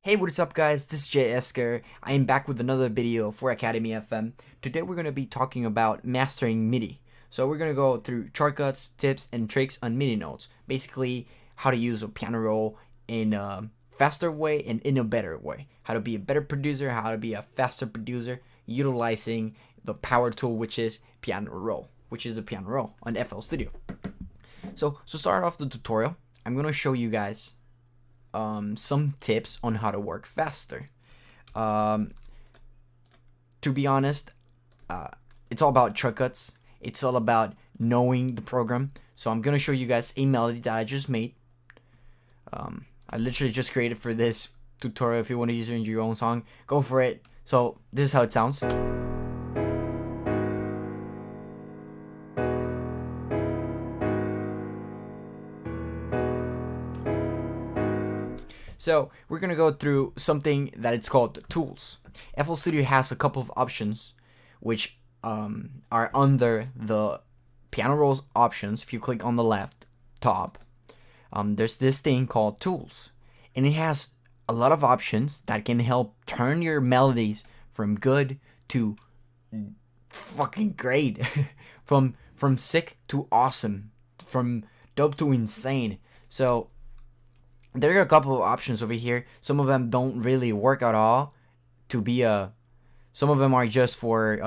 Hey, what is up guys, this is Jay Esker. I am back with another video for Academy FM. Today we're going to be talking about mastering MIDI. So we're going to go through shortcuts, tips, and tricks on MIDI notes. Basically, how to use a piano roll in a faster way and in a better way. How to be a better producer, how to be a faster producer, utilizing the power tool which is piano roll, which is a piano roll on FL Studio. So start off the tutorial. I'm going to show you guys some tips on how to work faster. To be honest, it's all about shortcuts. It's all about knowing the program. So I'm gonna show you guys a melody that I just made. I literally just created for this tutorial. If you want to use it in your own song, go for it. So this is how it sounds. So we're gonna go through something that it's called tools. FL Studio has a couple of options which are under the piano rolls options. If you click on the left top, there's this thing called tools, and it has a lot of options that can help turn your melodies from good to fucking great, from sick to awesome, from dope to insane. So there are a couple of options over here. Some of them don't really work at all to be some of them are just for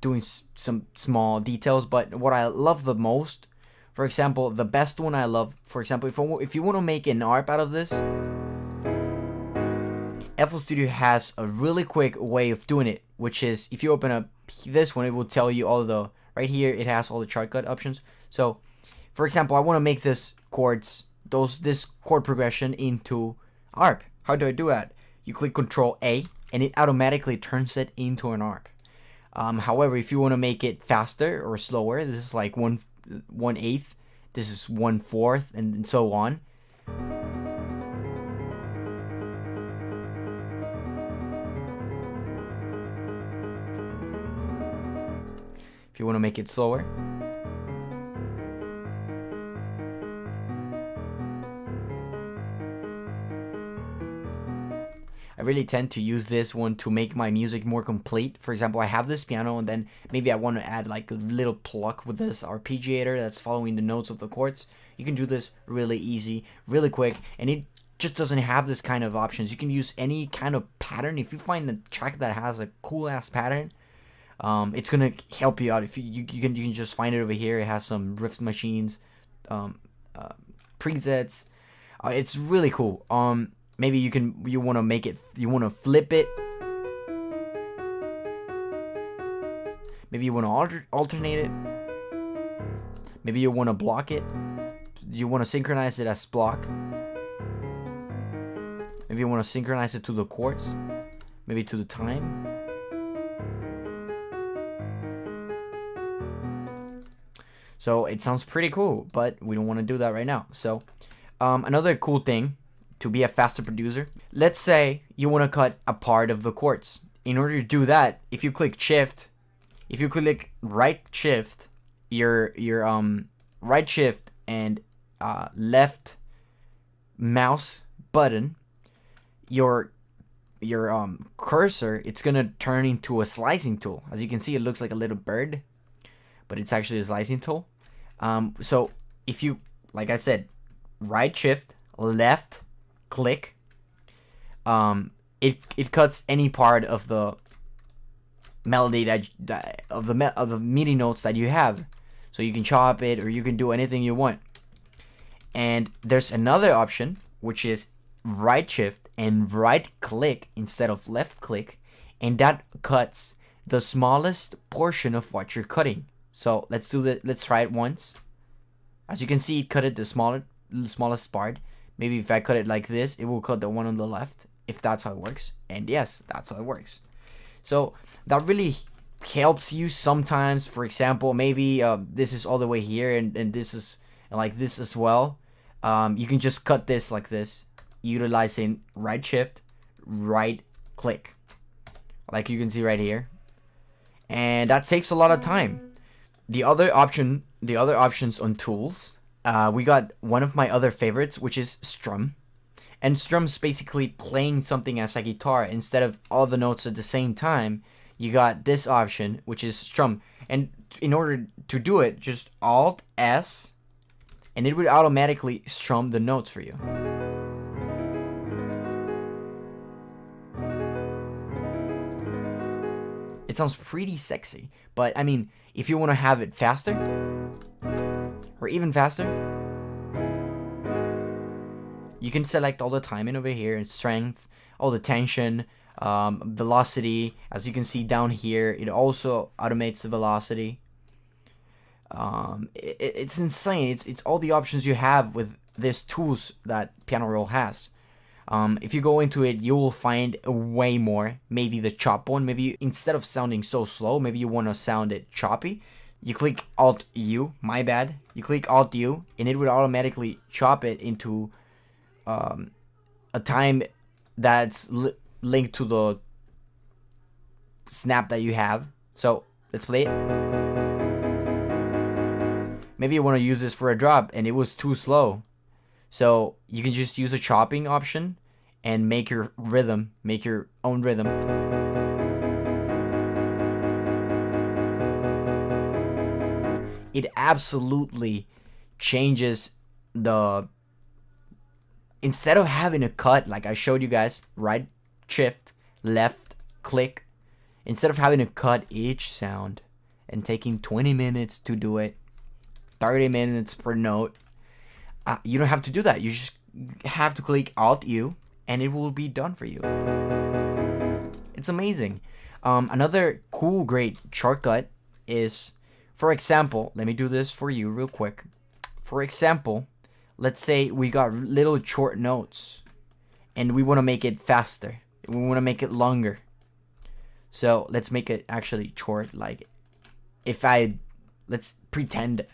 doing some small details. But what I love the most, for example, the best one I love, for example, if you want to make an ARP out of this, FL Studio has a really quick way of doing it, which is if you open up this one, it will tell you all the, right here it has all the shortcut options. So for example, I want to make this chords, this chord progression into ARP. How do I do that? You click Control A and it automatically turns it into an ARP. However, if you want to make it faster or slower, this is like 1/8, this is 1/4, and so on. If you want to make it slower, I really tend to use this one to make my music more complete. For example, I have this piano and then maybe I want to add like a little pluck with this arpeggiator that's following the notes of the chords. You can do this really easy, really quick, and it just doesn't have this kind of options. You can use any kind of pattern. If you find a track that has a cool ass pattern, it's gonna help you out. If you can just find it over here. It has some riff machines, presets. It's really cool. Maybe you want to make it, you want to flip it. Maybe you want to alternate it. Maybe you want to block it. You want to synchronize it as block. Maybe you want to synchronize it to the chords. Maybe to the time. So it sounds pretty cool, but we don't want to do that right now. So another cool thing to be a faster producer, let's say you want to cut a part of the chords. In order to do that, if you click shift, if you click right shift, your right shift and left mouse button, your cursor, it's gonna turn into a slicing tool. As you can see, it looks like a little bird, but it's actually a slicing tool. So if you, like I said, right shift, left click, it cuts any part of the melody of the MIDI notes that you have. So you can chop it or you can do anything you want. And there's another option which is right shift and right click instead of left click, and that cuts the smallest portion of what you're cutting. So let's do that. Let's try it once. As you can see, it cut it the smallest part. Maybe if I cut it like this, it will cut the one on the left, if that's how it works. And yes, that's how it works. So that really helps you sometimes. For example, maybe this is all the way here and this is like this as well. You can just cut this like this, utilizing right shift, right click, like you can see right here. And that saves a lot of time. The other options on tools, we got one of my other favorites, which is Strum. And Strum's basically playing something as a guitar. Instead of all the notes at the same time, you got this option, which is Strum. And in order to do it, just Alt S, and it would automatically strum the notes for you. It sounds pretty sexy, but I mean, if you want to have it faster, or even faster, you can select all the timing over here and strength, all the tension, velocity. As you can see down here, it also automates the velocity. It's insane. It's all the options you have with these tools that Piano Roll has. If you go into it, you will find way more. Maybe the chop one. Maybe instead of sounding so slow, maybe you want to sound it choppy. You click Alt U. My bad. You click Alt U, and it would automatically chop it into a time that's linked to the snap that you have. So let's play it. Maybe you want to use this for a drop and it was too slow. So you can just use a chopping option and make your rhythm, make your own rhythm. It absolutely changes the... Instead of having a cut, like I showed you guys, right shift, left click, instead of having to cut each sound and taking 20 minutes to do it, 30 minutes per note, you don't have to do that. You just have to click Alt U and it will be done for you. It's amazing. Another cool, great shortcut is, for example, let me do this for you real quick. For example, let's say we got little short notes and we want to make it faster. We want to make it longer. So let's make it actually short. Like let's pretend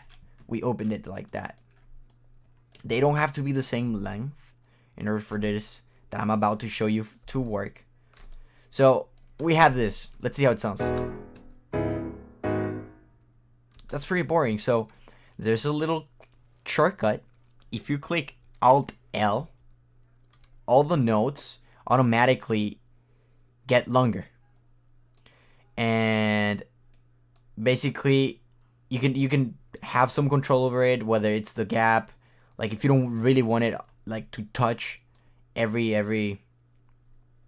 we opened it like that. They don't have to be the same length in order for this that I'm about to show you to work. So we have this. Let's see how it sounds. That's pretty boring. So there's a little shortcut. If you click Alt L, all the notes automatically get longer. And basically you can have some control over it, whether it's the gap, like if you don't really want it like to touch every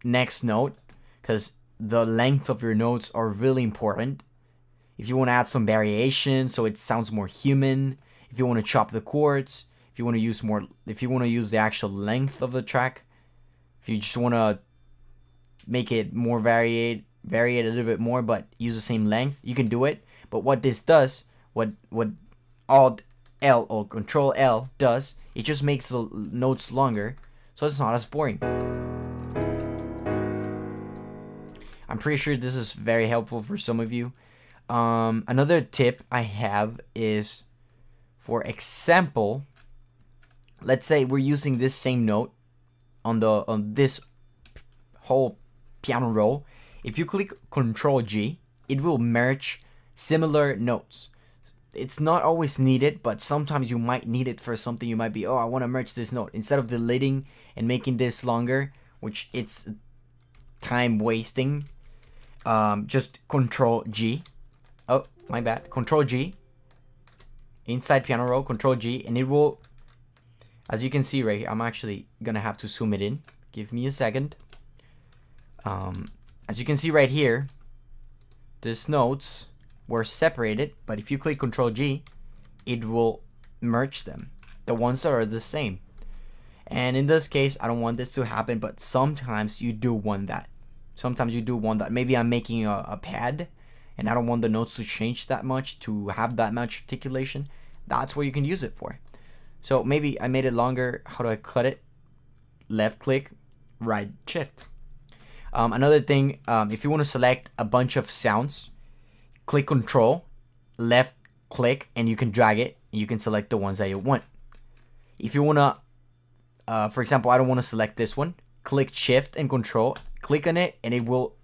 next note, because the length of your notes are really important. If you want to add some variation so it sounds more human, if you want to chop the chords, if you want to use the actual length of the track, if you just want to make it more vary it a little bit more but use the same length, you can do it. But what this does, what Alt L or Control L does, it just makes the notes longer, so it's not as boring. I'm pretty sure this is very helpful for some of you. Another tip I have is, for example, let's say we're using this same note on this whole piano roll. If you click Control G, it will merge similar notes. It's not always needed, but sometimes you might need it for something. You might be, oh, I want to merge this note. Instead of deleting and making this longer, which it's time wasting, just Control G. Oh, my bad. Control G. Inside piano roll, Control G, and it will, as you can see right here, I'm actually gonna have to zoom it in. Give me a second. As you can see right here, these notes were separated, but if you click Control G, it will merge them, the ones that are the same. And in this case, I don't want this to happen, but sometimes you do want that. Sometimes you do want that. Maybe I'm making a pad and I don't want the notes to change that much, to have that much articulation. That's what you can use it for. So maybe I made it longer. How do I cut it? Left click, right shift. Another thing, if you want to select a bunch of sounds, click Control, left click, and you can drag it. And you can select the ones that you want. If you want to, for example, I don't want to select this one, click Shift and Control, click on it, and it will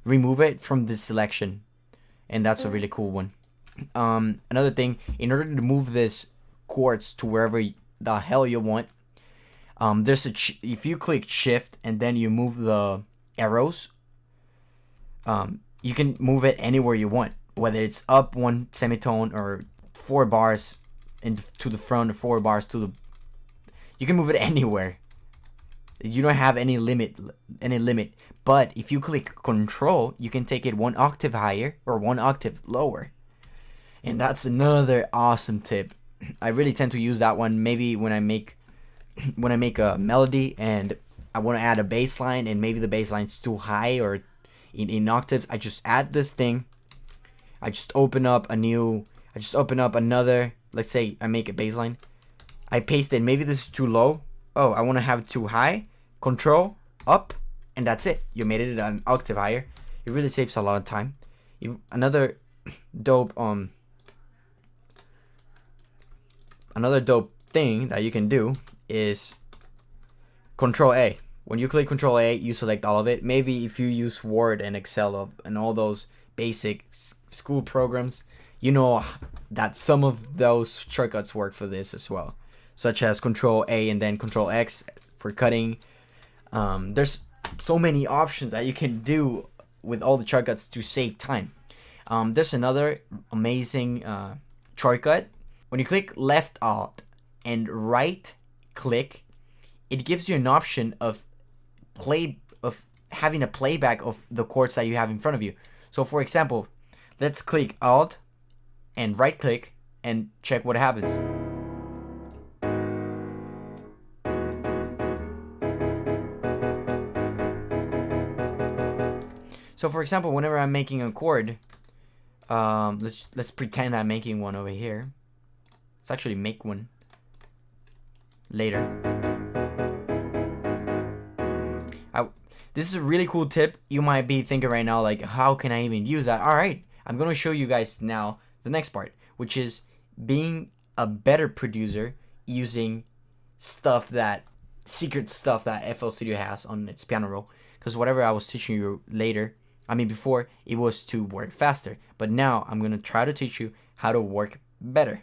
remove it from the selection. And that's a really cool one. Another thing, in order to move this chords to wherever the hell you want, There's if you click shift and then you move the arrows, you can move it anywhere you want, whether it's up 1 semitone or 4 bars to the front or 4 bars to the, you can move it anywhere. You don't have any limit. But if you click control, you can take it 1 octave higher or 1 octave lower. And that's another awesome tip. I really tend to use that one maybe when I make a melody and I want to add a bass line, and maybe the bass line's too high or in octaves. I just add this thing. I just open up another, let's say I make a bass line. I paste it. Maybe this is too low. Oh, I want to have it too high. Control up, and that's it. You made it an octave higher. It really saves a lot of time. Another dope thing that you can do is Control A. When you click Control A, you select all of it. Maybe if you use Word and Excel and all those basic school programs, you know that some of those shortcuts work for this as well, such as Control A and then Control X for cutting. There's so many options that you can do with all the shortcuts to save time. There's another amazing shortcut. When you click left alt and right click, it gives you an option of having a playback of the chords that you have in front of you. So for example, let's click alt and right click and check what happens. So for example, whenever I'm making a chord, let's pretend I'm making one over here. Let's actually make one later. This is a really cool tip. You might be thinking right now, like, how can I even use that? All right, I'm going to show you guys now the next part, which is being a better producer using secret stuff that FL Studio has on its piano roll. Because whatever I was teaching you before, it was to work faster. But now I'm going to try to teach you how to work better,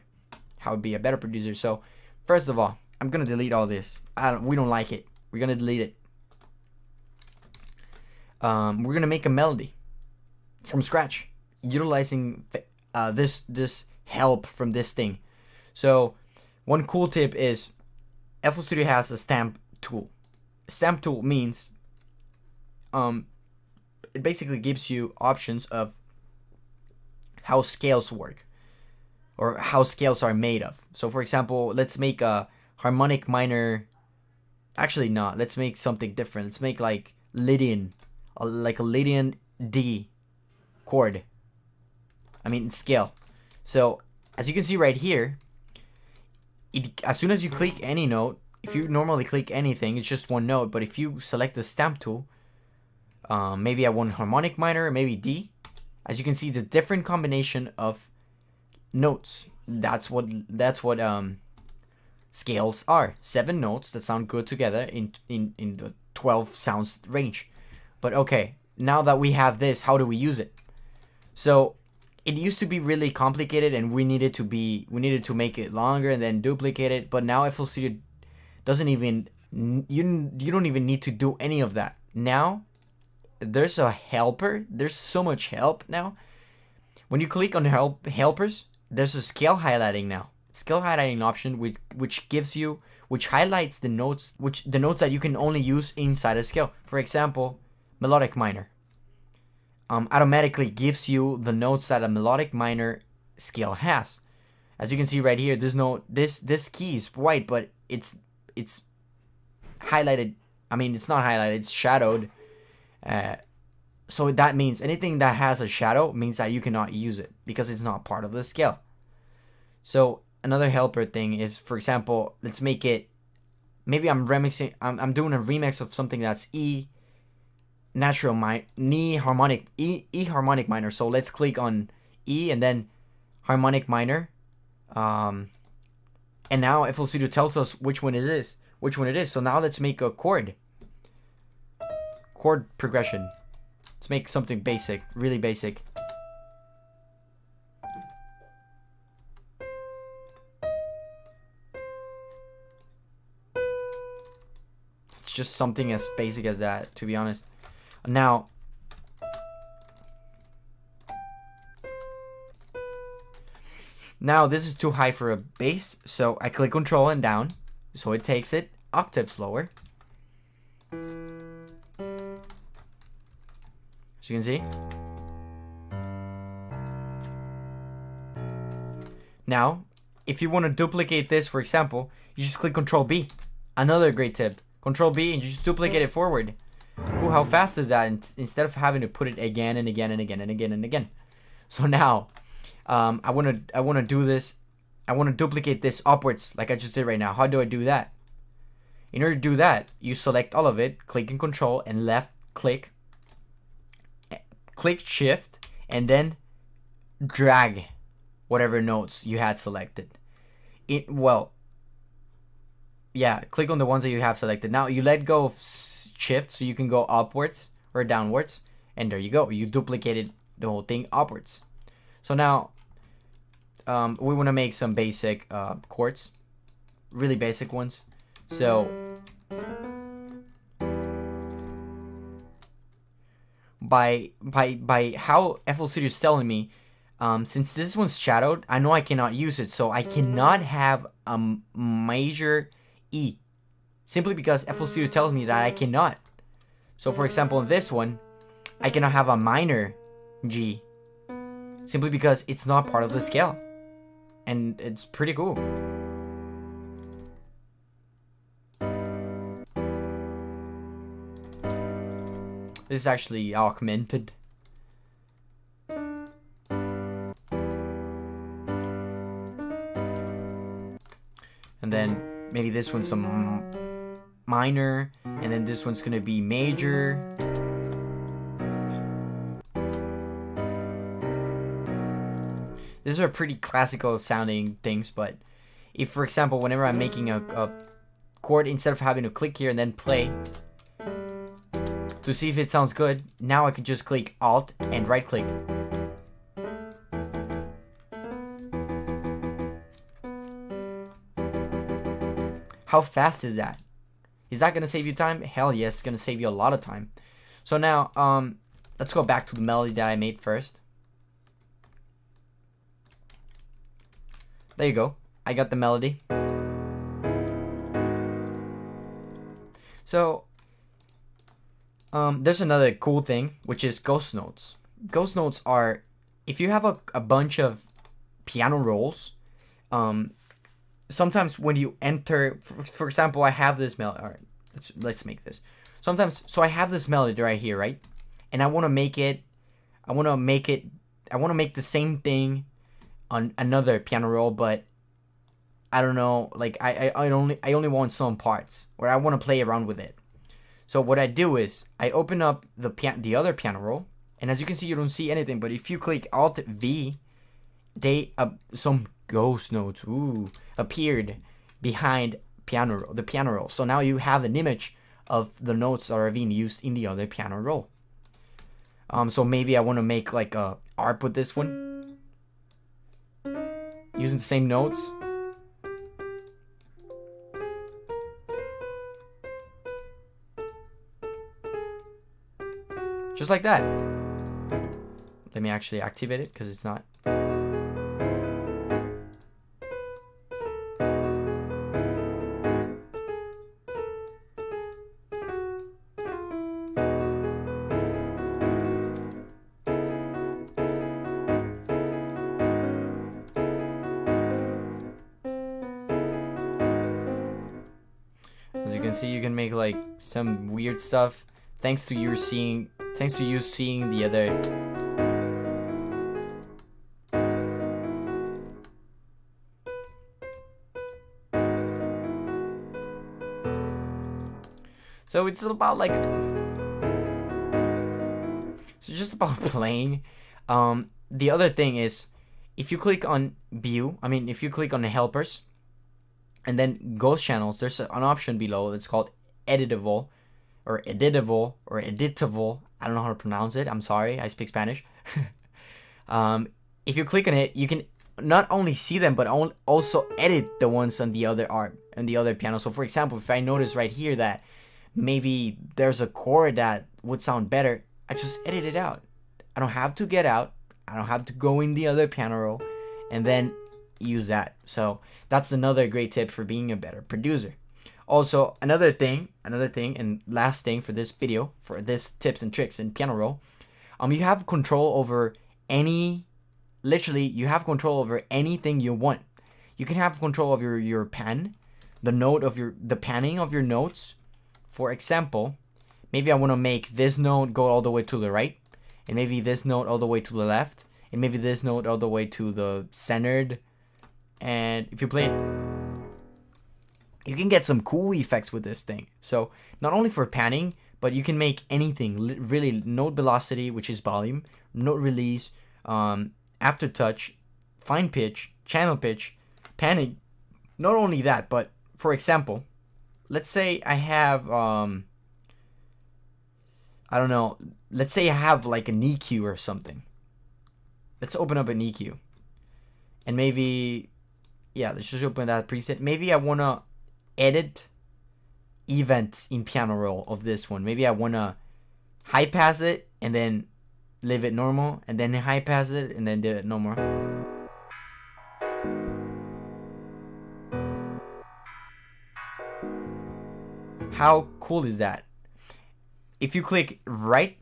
how to be a better producer. So first of all, I'm going to delete all this. We don't like it. We're going to delete it. We're gonna make a melody from scratch, utilizing this help from this thing. So one cool tip is FL Studio has a stamp tool. Stamp tool means it basically gives you options of how scales work or how scales are made of. So for example, let's make a harmonic minor. Actually, not. Let's make something different. Let's make like Lydian. Like a Lydian D chord. Scale. So as you can see right here, as soon as you click any note, if you normally click anything, it's just one note. But if you select the stamp tool, maybe I want harmonic minor, maybe D. As you can see, it's a different combination of notes. That's what scales are. 7 notes that sound good together in the 12 sounds range. But okay, now that we have this, how do we use it? So it used to be really complicated, and we needed to make it longer and then duplicate it. But now FL Studio doesn't even, you don't even need to do any of that. Now there's a helper. There's so much help now. When you click on helpers, there's a scale highlighting now. Scale highlighting option which highlights the notes that you can only use inside a scale. For example, melodic minor automatically gives you the notes that a melodic minor scale has. As you can see right here, this key is white, but it's highlighted. It's not highlighted, it's shadowed. So that means anything that has a shadow means that you cannot use it because it's not part of the scale. So another helper thing is, for example, let's make it, maybe I'm doing a remix of something that's E harmonic minor. So let's click on E and then harmonic minor, and now FL Studio tells us which one it is. So now let's make a chord progression. Let's make something basic, really basic. It's just something as basic as that, to be honest. Now, this is too high for a bass, so I click Control and down, so it takes it octaves lower. So you can see. Now, if you want to duplicate this, for example, you just click Control B. Another great tip. Control B and you just duplicate it forward. Ooh, how fast is that? Instead of having to put it again and again and again and again and again. So now, I wanna do this. I wanna duplicate this upwards like I just did right now. How do I do that? In order to do that, you select all of it, click in Control and left click. Click Shift and then drag whatever notes you had selected. Click on the ones that you have selected. Now you let go of Shift so you can go upwards or downwards, and there you go. You duplicated the whole thing upwards. So now we want to make some basic chords, really basic ones. So by how FL Studio is telling me, since this one's shadowed, I know I cannot use it, so I cannot have a major E, simply because FL Studio tells me that I cannot. So for example, in this one, I cannot have a minor G, simply because it's not part of the scale, and it's pretty cool. This is actually augmented. And then maybe this one's some minor, and then this one's gonna be major. These are pretty classical sounding things, but if, for example, whenever I'm making a chord, instead of having to click here and then play to see if it sounds good, now I can just click Alt and right click. How fast is that? Is that gonna save you time? Hell yes, it's gonna save you a lot of time. So now, let's go back to the melody that I made first. There you go. I got the melody. So, there's another cool thing, which is ghost notes. Ghost notes are, if you have a bunch of piano rolls, sometimes when you enter, for example, I have this melody. All right, let's make this. Sometimes, so I have this melody right here, right? And I want to make it. I want to make the same thing on another piano roll, but I don't know. Like I only want some parts, or I want to play around with it. So what I do is I open up the other piano roll, and as you can see, you don't see anything. But if you click Alt V, some ghost notes appeared behind the piano roll. So now you have an image of the notes that are being used in the other piano roll. So maybe I want to make like a ARP with this one, using the same notes. Just like that. Let me actually activate it because it's not. As you can see, you can make like some weird stuff thanks to you seeing the other. So it's about like, so just about playing. The other thing is, if you click on view, if you click on the helpers and then ghost channels, there's an option below that's called editable or editable. I don't know how to pronounce it. I'm sorry, I speak Spanish. If you click on it, you can not only see them, but also edit the ones on the other piano. So for example, if I notice right here that maybe there's a chord that would sound better, I just edit it out. I don't have to get out. I don't have to go in the other piano roll and then use that. So that's another great tip for being a better producer. Also, another thing, and last thing for this video, for this tips and tricks in piano roll, you have control over literally, you have control over anything you want. You can have control of your pan, the panning of your notes. For example, maybe I want to make this note go all the way to the right, and maybe this note all the way to the left, and maybe this note all the way to the centered. And if you play it, you can get some cool effects with this thing. So not only for panning, but you can make anything, really. Note velocity, which is volume, note release, aftertouch, fine pitch, channel pitch, panning. Not only that, but for example, let's say I have I don't know, let's say I have like an EQ or something. Let's open up an EQ, and maybe, yeah, let's just open that preset. Maybe I want to edit events in piano roll of this one. Maybe I want to high pass it and then leave it normal, and then high pass it and then do it normal. How cool is that? If you click right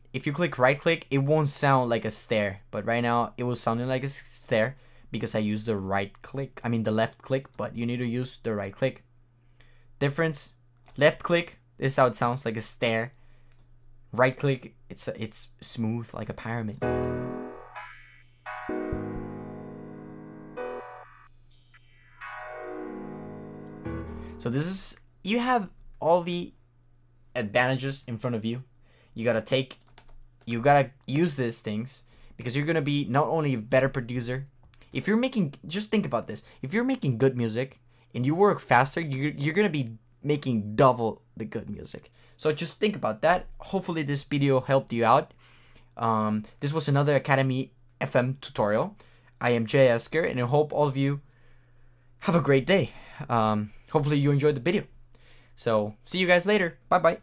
click, it won't sound like a snare, but right now it was sounding like a snare because I used the left click, but you need to use the right click. Difference: left click, this is how it sounds, like a snare. Right click, it's smooth like a pyramid. So this is, you have all the advantages in front of you. You gotta use these things because you're gonna be not only a better producer. If you're making, just think about this. If you're making good music and you work faster, you're gonna be making double the good music. So just think about that. Hopefully this video helped you out. This was another Academy FM tutorial. I am Jay Esker, and I hope all of you have a great day. Hopefully you enjoyed the video. So see you guys later. Bye bye.